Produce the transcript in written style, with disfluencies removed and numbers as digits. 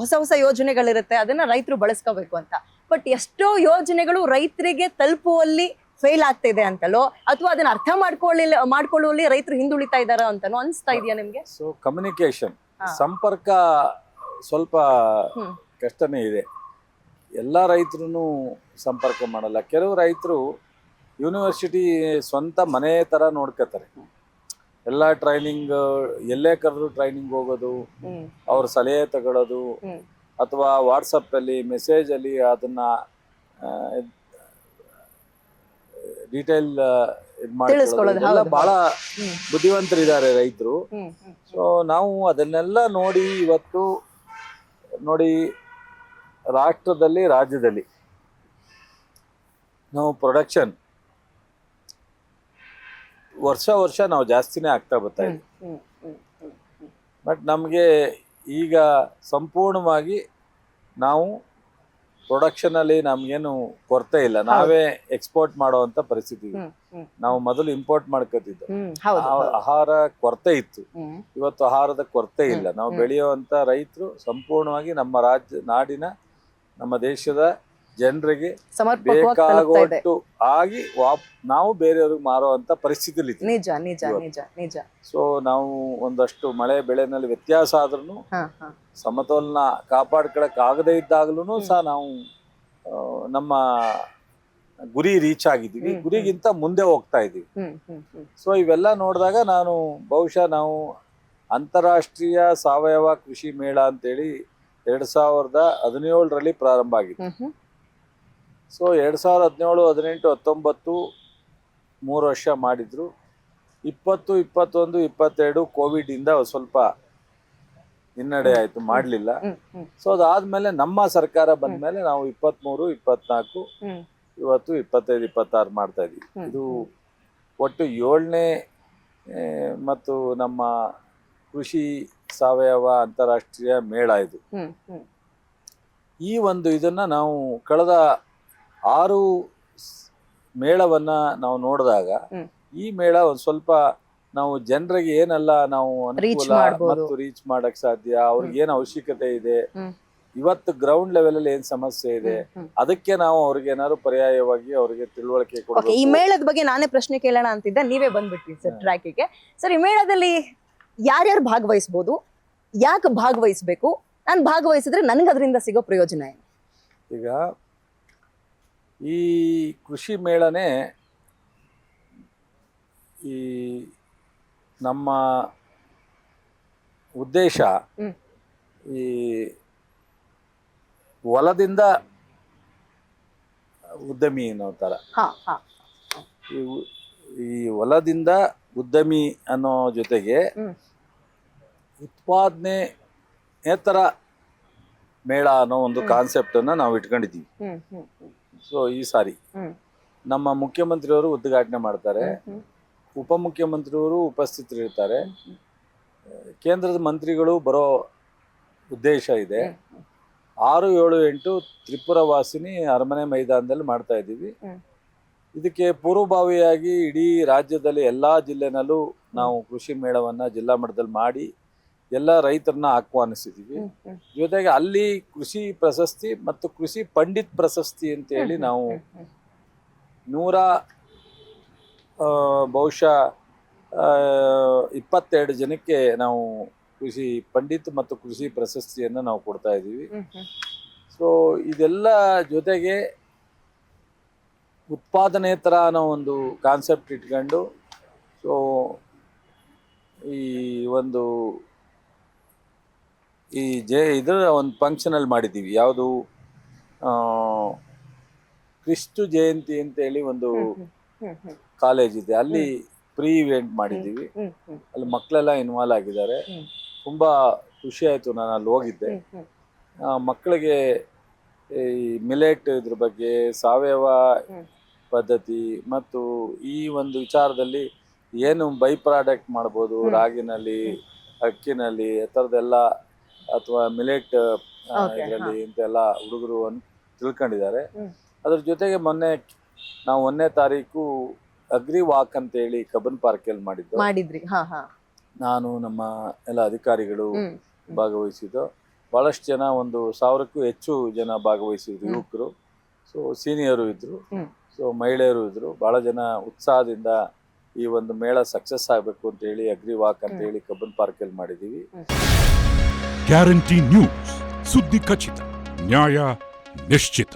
ಹೊಸ ಹೊಸ ಯೋಜನೆಗಳಿರುತ್ತೆ, ಅದನ್ನ ರೈತರು ಬಳಸ್ಕೋಬೇಕು ಅಂತ. ಬಟ್ ಎಷ್ಟೋ ಯೋಜನೆಗಳು ರೈತರಿಗೆ ತಲುಪುವಲ್ಲಿ ಫೇಲ್ ಆಗ್ತಿದೆ ಅಂತಲೋ ಅಥವಾ ಅದನ್ನ ಅರ್ಥ ಮಾಡ್ಕೊಳ್ಳುವಲ್ಲಿ ರೈತರು ಹಿಂದುಳಿತಾ ಇದಾರ ಅಂತಾನೋ ಅನ್ಸ್ತಾ ಇದೆಯಾ ನಿಮ್ಗೆ? ಸೊ ಕಮ್ಯುನಿಕೇಶನ್, ಸಂಪರ್ಕ ಸ್ವಲ್ಪ ಕಷ್ಟನೇ ಇದೆ. ಎಲ್ಲ ರೈತರು ಸಂಪರ್ಕ ಮಾಡಲ್ಲ. ಕೆಲವು ರೈತರು ಯೂನಿವರ್ಸಿಟಿ ಸ್ವಂತ ಮನೆ ಥರ ನೋಡ್ಕೋತಾರೆ. ಎಲ್ಲ ಟ್ರೈನಿಂಗ್, ಎಲ್ಲೇ ಕರೆದ್ರು ಟ್ರೈನಿಂಗ್ ಹೋಗೋದು, ಅವ್ರ ಸಲಹೆ ತಗೊಳ್ಳೋದು, ಅಥವಾ ವಾಟ್ಸಪ್ಪಲ್ಲಿ ಮೆಸೇಜಲ್ಲಿ ಅದನ್ನ ಡೀಟೇಲ್ ಇದು ಮಾಡ್ಕೊಳ್ಳೋದು. ಎಲ್ಲ ಬಹಳ ಬುದ್ಧಿವಂತರಿದ್ದಾರೆ ರೈತರು. ಸೊ ನಾವು ಅದನ್ನೆಲ್ಲ ನೋಡಿ ಇವತ್ತು ನೋಡಿ ರಾಷ್ಟ್ರದಲ್ಲಿ, ರಾಜ್ಯದಲ್ಲಿ ನಾವು ಪ್ರೊಡಕ್ಷನ್ ವರ್ಷ ನಾವು ಜಾಸ್ತಿನೇ ಆಗ್ತಾ ಬರ್ತಾ ಇದ್ದೀವಿ. ಬಟ್ ನಮಗೆ ಈಗ ಸಂಪೂರ್ಣವಾಗಿ ನಾವು ಪ್ರೊಡಕ್ಷನಲ್ಲಿ ನಮ್ಗೇನು ಕೊರತೆ ಇಲ್ಲ. ನಾವೇ ಎಕ್ಸ್ಪೋರ್ಟ್ ಮಾಡುವಂತ ಪರಿಸ್ಥಿತಿ. ನಾವು ಮೊದಲು ಇಂಪೋರ್ಟ್ ಮಾಡ್ಕೋತಿದ್ದು. ಆಹಾರ ಕೊರತೆ ಇತ್ತು, ಇವತ್ತು ಆಹಾರದ ಕೊರತೆ ಇಲ್ಲ. ನಾವು ಬೆಳೆಯುವಂತ ರೈತರು ಸಂಪೂರ್ಣವಾಗಿ ನಮ್ಮ ನಾಡಿನ, ನಮ್ಮ ದೇಶದ ಜನರಿಗೆ ಬೇಕಾಗುವಷ್ಟು ಆಗಿ ನಾವು ಬೇರೆಯವ್ರಿಗೆ ಮಾರುವಂತ ಪರಿಸ್ಥಿತಿಲಿ ಇದ್ದೀವಿ. ನಿಜ ನಿಜ ನಿಜ ನಿಜ. ಸೊ ನಾವು ಒಂದಷ್ಟು ಮಳೆ ಬೆಳೆನಲ್ಲಿ ವ್ಯತ್ಯಾಸ ಆದ್ರೂ ಸಮತೋಲನ ಕಾಪಾಡ್ಕೊಳಕ್ ಆಗದೇ ಇದ್ದಾಗ್ಲೂ ಸಹ ನಾವು ನಮ್ಮ ಗುರಿ ರೀಚ್ ಆಗಿದ್ದೀವಿ. ಗುರಿಗಿಂತ ಮುಂದೆ ಹೋಗ್ತಾ ಇದ್ದೀವಿ. ಸೊ ಇವೆಲ್ಲ ನೋಡಿದಾಗ ನಾನು ಬಹುಶಃ ನಾವು ಅಂತಾರಾಷ್ಟ್ರೀಯ ಸಾವಯವ ಕೃಷಿ ಮೇಳ ಅಂತೇಳಿ 2017ರಲ್ಲಿ ಪ್ರಾರಂಭ ಆಗಿತ್ತು. ಸೊ 2017, 18, 19 3 ವರ್ಷ ಮಾಡಿದ್ರು. 20, 21, 22 ಕೋವಿಡ್ ಇಂದ ಸ್ವಲ್ಪ ಹಿನ್ನಡೆ ಆಯ್ತು, ಮಾಡಲಿಲ್ಲ. ಸೊ ಅದಾದ್ಮೇಲೆ ನಮ್ಮ ಸರ್ಕಾರ ಬಂದ್ಮೇಲೆ ನಾವು 23, 24, ಇವತ್ತು 25, 26 ಮಾಡ್ತಾ ಇದೀವಿ. ಇದು ಒಟ್ಟು 7ನೇ ಮತ್ತು ನಮ್ಮ ಕೃಷಿ ಸಾವಯವ ಅಂತಾರಾಷ್ಟ್ರೀಯ ಮೇಳ ಇದು. ಈ ಒಂದು ಇದನ್ನ ನಾವು ಕಳೆದ 6 ಮೇಳವನ್ನ ನಾವು ನೋಡಿದಾಗ ಈ ಮೇಳ ಒಂದ್ ಸ್ವಲ್ಪ ನಾವು ಜನರಿಗೆ ಏನೆಲ್ಲ ನಾವು ಅನುಕೂಲ ಮತ್ತು ರೀಚ್ ಮಾಡಕ್ ಸಾಧ್ಯ, ಅವ್ರಿಗೆ ಏನ್ ಅವಶ್ಯಕತೆ ಇದೆ, ಇವತ್ತು ಗ್ರೌಂಡ್ ಲೆವೆಲ್ ಅಲ್ಲಿ ಏನ್ ಸಮಸ್ಯೆ ಇದೆ, ಅದಕ್ಕೆ ನಾವು ಅವ್ರಿಗೆ ಏನಾದ್ರು ಪರ್ಯಾಯವಾಗಿ ಅವ್ರಿಗೆ ತಿಳುವಳಿಕೆ ಕೊಡಬೇಕು. ಈ ಮೇಳದ ಬಗ್ಗೆ ನಾನೇ ಪ್ರಶ್ನೆ ಕೇಳೋಣ ಅಂತಿದ್ದೆ, ನೀವೇ ಬಂದ್ಬಿಟ್ರಿ ಸರ್ ಟ್ರ್ಯಾಕಿಗೆ. ಸರ್, ಈ ಮೇಳದಲ್ಲಿ ಯಾರ್ಯಾರು ಭಾಗವಹಿಸ್ಬೋದು, ಯಾಕೆ ಭಾಗವಹಿಸ್ಬೇಕು, ನಾನು ಭಾಗವಹಿಸಿದ್ರೆ ನನ್ಗೆ ಅದರಿಂದ ಸಿಗೋ ಪ್ರಯೋಜನ ಏನು? ಈಗ ಈ ಕೃಷಿ ಮೇಳನೇ ಈ ನಮ್ಮ ಉದ್ದೇಶ ಈ ಹೊಲದಿಂದ ಉದ್ಯಮಿ ಅನ್ನೋ ಥರ. ಈ ಹೊಲದಿಂದ ಉದ್ಯಮಿ ಅನ್ನೋ ಜೊತೆಗೆ ಉತ್ಪಾದನೇತರ ಮೇಳ ಅನ್ನೋ ಒಂದು ಕಾನ್ಸೆಪ್ಟ್ ಅನ್ನ ನಾವು ಇಟ್ಕೊಂಡಿದ್ದೀವಿ. ಸೊ ಈ ಸಾರಿ ನಮ್ಮ ಮುಖ್ಯಮಂತ್ರಿಯವರು ಉದ್ಘಾಟನೆ ಮಾಡ್ತಾರೆ, ಉಪಮುಖ್ಯಮಂತ್ರಿಯವರು ಉಪಸ್ಥಿತರಿರ್ತಾರೆ, ಕೇಂದ್ರದ ಮಂತ್ರಿಗಳು ಬರೋ ಉದ್ದೇಶ ಇದೆ. 6, 7, 8 ತ್ರಿಪುರ ವಾಸಿನಿ ಅರಮನೆ ಮೈದಾನದಲ್ಲಿ ಮಾಡ್ತಾ ಇದ್ದೀವಿ. ಇದಕ್ಕೆ ಪೂರ್ವಭಾವಿಯಾಗಿ ಇಡೀ ರಾಜ್ಯದಲ್ಲಿ ಎಲ್ಲಾ ಜಿಲ್ಲೆನಲ್ಲೂ ನಾವು ಕೃಷಿ ಮೇಳವನ್ನ ಜಿಲ್ಲಾ ಮಟ್ಟದಲ್ಲಿ ಮಾಡಿ ಎಲ್ಲ ರೈತರನ್ನ ಆಹ್ವಾನಿಸಿದ್ದೀವಿ. ಜೊತೆಗೆ ಅಲ್ಲಿ ಕೃಷಿ ಪ್ರಶಸ್ತಿ ಮತ್ತು ಕೃಷಿ ಪಂಡಿತ್ ಪ್ರಶಸ್ತಿ ಅಂತ ಹೇಳಿ ನಾವು 100 ಬಹುಶಃ 22 ಜನಕ್ಕೆ ನಾವು ಕೃಷಿ ಪಂಡಿತ್ ಮತ್ತು ಕೃಷಿ ಪ್ರಶಸ್ತಿಯನ್ನು ನಾವು ಕೊಡ್ತಾ ಇದ್ದೀವಿ. ಸೊ ಇದೆಲ್ಲ ಜೊತೆಗೆ ಉತ್ಪಾದನೇತರ ಅನ್ನೋ ಒಂದು ಕಾನ್ಸೆಪ್ಟ್ ಇಟ್ಕೊಂಡು ಸೊ ಈ ಒಂದು ಇದರ ಒಂದು ಫಂಕ್ಷನಲ್ಲಿ ಮಾಡಿದ್ದೀವಿ. ಯಾವುದು ಕ್ರಿಸ್ತು ಜಯಂತಿ ಅಂತೇಳಿ ಒಂದು ಕಾಲೇಜ್ ಇದೆ, ಅಲ್ಲಿ ಪ್ರೀ ಇವೆಂಟ್ ಮಾಡಿದ್ದೀವಿ. ಅಲ್ಲಿ ಮಕ್ಕಳೆಲ್ಲ ಇನ್ವಾಲ್ವ್ ಆಗಿದ್ದಾರೆ. ತುಂಬಾ ಖುಷಿ ಆಯಿತು, ನಾನು ಅಲ್ಲಿ ಹೋಗಿದ್ದೆ. ಮಕ್ಕಳಿಗೆ ಈ ಮಿಲೆಟ್ ಇದ್ರ ಬಗ್ಗೆ, ಸಾವಯವ ಪದ್ಧತಿ ಮತ್ತು ಈ ಒಂದು ವಿಚಾರದಲ್ಲಿ ಏನು ಬೈ ಪ್ರಾಡಕ್ಟ್ ಮಾಡ್ಬೋದು ರಾಗಿನಲ್ಲಿ, ಅಕ್ಕಿನಲ್ಲಿ, ಆ ಥರದ್ದೆಲ್ಲ, ಅಥವಾ ಮಿಲೆಟ್ ಇದರಲ್ಲಿ ಇಂತೆಲ್ಲ ಹುಡುಗರು ತಿಳ್ಕೊಂಡಿದ್ದಾರೆ. ಅದ್ರ ಜೊತೆಗೆ ಮೊನ್ನೆ ನಾವು 1ನೇ ತಾರೀಕು ಅಗ್ರಿ ವಾಕ್ ಅಂತ ಹೇಳಿ ಕಬ್ಬನ್ ಪಾರ್ಕಲ್ಲಿ ಮಾಡಿದ್ರಿ. ನಾನು ನಮ್ಮ ಎಲ್ಲ ಅಧಿಕಾರಿಗಳು ಭಾಗವಹಿಸಿದ್ದು. ಭಾಳಷ್ಟು ಜನ, 1,000ಕ್ಕೂ ಹೆಚ್ಚು ಜನ ಭಾಗವಹಿಸಿದ್ರು, ಯುವಕರು. ಸೊ ಸೀನಿಯರು ಇದ್ರು, ಸೊ ಮಹಿಳೆಯರು ಇದ್ರು. ಭಾಳ ಜನ ಉತ್ಸಾಹದಿಂದ ಈ ಒಂದು ಮೇಳ ಸಕ್ಸಸ್ ಆಗಬೇಕು ಅಂತ ಹೇಳಿ ಅಗ್ರಿ ವಾಕ್ ಅಂತ ಹೇಳಿ ಕಬ್ಬನ್ ಪಾರ್ಕಲ್ಲಿ ಮಾಡಿದ್ದೀವಿ. ಗ್ಯಾರಂಟಿ ನ್ಯೂಸ್, ಸುದ್ದಿ ಖಚಿತ, ನ್ಯಾಯ ನಿಶ್ಚಿತ.